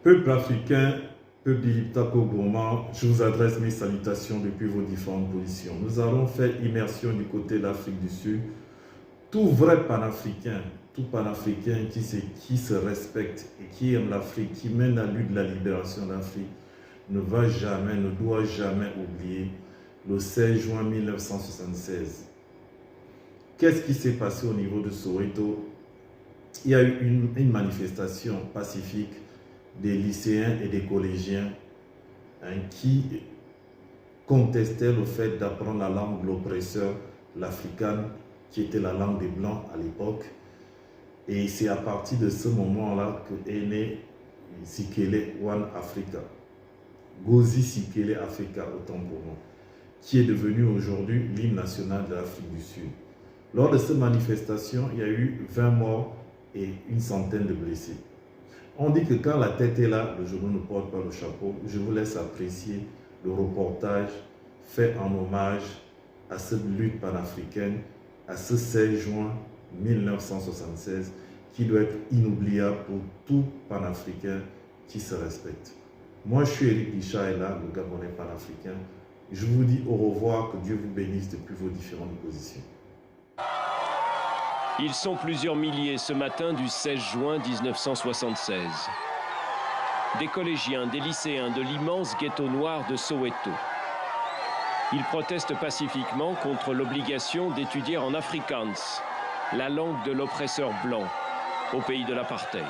Peuple africain, peuple Liptako Gourmand, je vous adresse mes salutations depuis vos différentes positions. Nous allons faire immersion du côté de l'Afrique du Sud. Tout vrai panafricain qui se respecte et qui aime l'Afrique, qui mène la lutte de la libération d'Afrique, ne doit jamais oublier le 16 juin 1976. Qu'est-ce qui s'est passé au niveau de Soweto? Il y a eu une manifestation pacifique des lycéens et des collégiens qui contestaient le fait d'apprendre la langue de l'oppresseur, l'africaine, qui était la langue des Blancs à l'époque. Et c'est à partir de ce moment-là que est né Sikele One Africa, Gozi Sikele Africa, autant pour moi, qui est devenu aujourd'hui l'hymne national de l'Afrique du Sud. Lors de cette manifestation, il y a eu 20 morts et une centaine de blessés. On dit que quand la tête est là, le genou ne porte pas le chapeau. Je vous laisse apprécier le reportage fait en hommage à cette lutte panafricaine, à ce 16 juin 1976, qui doit être inoubliable pour tout panafricain qui se respecte. Moi, je suis Eric Lichaïla, le Gabonais panafricain. Je vous dis au revoir, que Dieu vous bénisse depuis vos différentes positions. Ils sont plusieurs milliers ce matin du 16 juin 1976. Des collégiens, des lycéens de l'immense ghetto noir de Soweto. Ils protestent pacifiquement contre l'obligation d'étudier en afrikaans, la langue de l'oppresseur blanc, au pays de l'apartheid.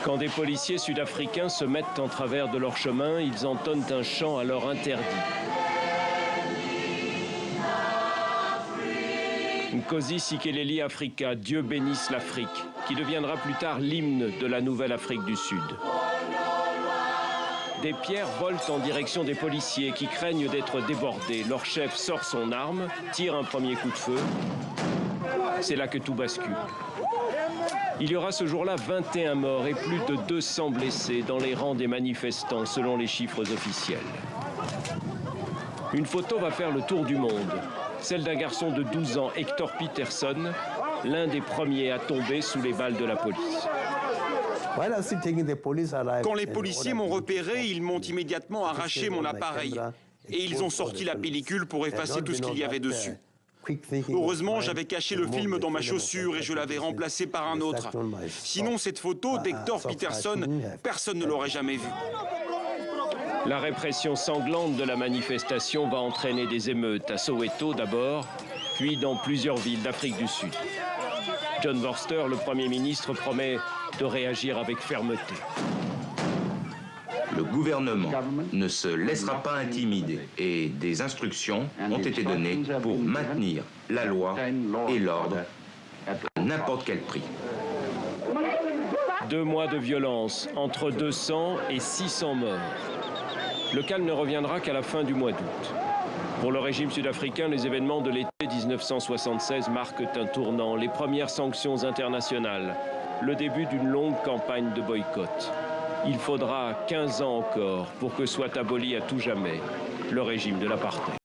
Quand des policiers sud-africains se mettent en travers de leur chemin, ils entonnent un chant alors interdit. Nkosi Sikeleli Africa, Dieu bénisse l'Afrique, qui deviendra plus tard l'hymne de la nouvelle Afrique du Sud. Des pierres volent en direction des policiers qui craignent d'être débordés. Leur chef sort son arme, tire un premier coup de feu. C'est là que tout bascule. Il y aura ce jour-là 21 morts et plus de 200 blessés dans les rangs des manifestants, selon les chiffres officiels. Une photo va faire le tour du monde. Celle d'un garçon de 12 ans, Hector Peterson, l'un des premiers à tomber sous les balles de la police. Quand les policiers m'ont repéré, ils m'ont immédiatement arraché mon appareil et ils ont sorti la pellicule pour effacer tout ce qu'il y avait dessus. Heureusement, j'avais caché le film dans ma chaussure et je l'avais remplacé par un autre. Sinon, cette photo d'Hector Peterson, personne ne l'aurait jamais vue. La répression sanglante de la manifestation va entraîner des émeutes à Soweto d'abord, puis dans plusieurs villes d'Afrique du Sud. John Vorster, le Premier ministre, promet de réagir avec fermeté. Le gouvernement ne se laissera pas intimider et des instructions ont été données pour maintenir la loi et l'ordre à n'importe quel prix. 2 mois de violence, entre 200 et 600 morts. Le calme ne reviendra qu'à la fin du mois d'août. Pour le régime sud-africain, les événements de l'été 1976 marquent un tournant, les premières sanctions internationales, le début d'une longue campagne de boycott. Il faudra 15 ans encore pour que soit aboli à tout jamais le régime de l'apartheid.